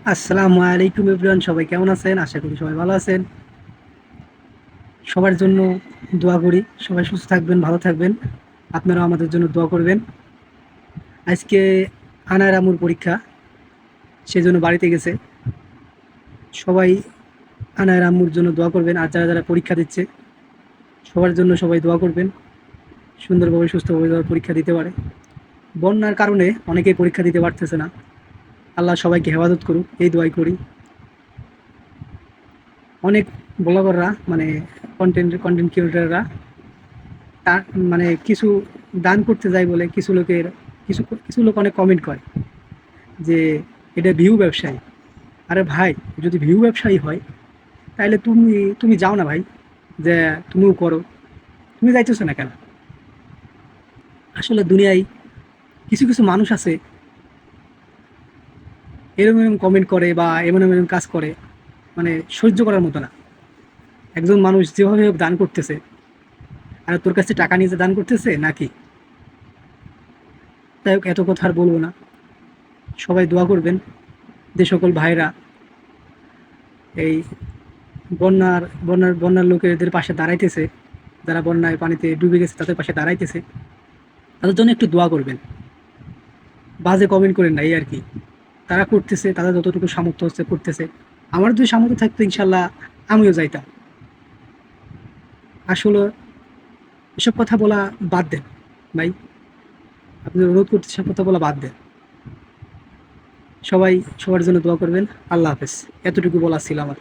আসসালামু আলাইকুম এভরিওয়ান, সবাই কেমন আছেন? আশা করি সবাই ভালো আছেন। সবার জন্য দোয়া করি, সবাই সুস্থ থাকবেন, ভালো থাকবেন। আপনারাও আমাদের জন্য দোয়া করবেন। আজকে আনার আম্মুর পরীক্ষা, সেজন্য বাড়িতে গেছে। সবাই আনার আম্মুর জন্য দোয়া করবেন, আর যারা যারা পরীক্ষা দিচ্ছে সবার জন্য সবাই দোয়া করবেন, সুন্দরভাবে সুস্থভাবে যারা পরীক্ষা দিতে পারে। বন্যার কারণে অনেকেই পরীক্ষা দিতে পারতেছে না। আল্লাহ সবাইকে হেফাজত করুক, এই দোয়াই করি। অনেক ব্লগাররা মানে কন্টেন্ট ক্রিয়েটররা তা মানে কিছু দান করতে যায় বলে কিছু লোক অনেক কমেন্ট করে যে এটা ভিউ ব্যবসায়ী। আরে ভাই, যদি ভিউ ব্যবসায়ী হয় তাহলে তুমি তুমি যাও না ভাই, যে তুমিও করো। তুমি যাইতেছো না কেন? আসলে দুনিয়ায় কিছু কিছু মানুষ আছে এরকম এরকম কমেন্ট করে বা এমন এমন কাজ করে, মানে সহ্য করার মতো না। একজন মানুষ যেভাবে হোক দান করতেছে, আর তোর কাছে টাকা নিয়ে যে দান করতেছে নাকি? যাই হোক, এত কথা আর বলবো না। সবাই দোয়া করবেন, যে সকল ভাইরা এই বন্যার লোকেদের পাশে দাঁড়াইতেছে, যারা বন্যায় পানিতে ডুবে গেছে তাদের পাশে দাঁড়াইতেছে, তাদের জন্য একটু দোয়া করবেন। বাজে কমেন্ট করেন না, এই আর কি। তারা করতেছে, তাদের যতটুকু সামর্থ্য হচ্ছে করতেছে। আমার যদি সামর্থ্য থাকতো ইনশাল্লাহ আমিও যাইতাম। আসলে এসব কথা বলা বাদ দেন ভাই, আপনি অনুরোধ করতে এসব কথা বলা বাদ দেন। সবাই সবার জন্য দোয়া করবেন। আল্লাহ হাফেজ। এতটুকু বলা ছিল আমার।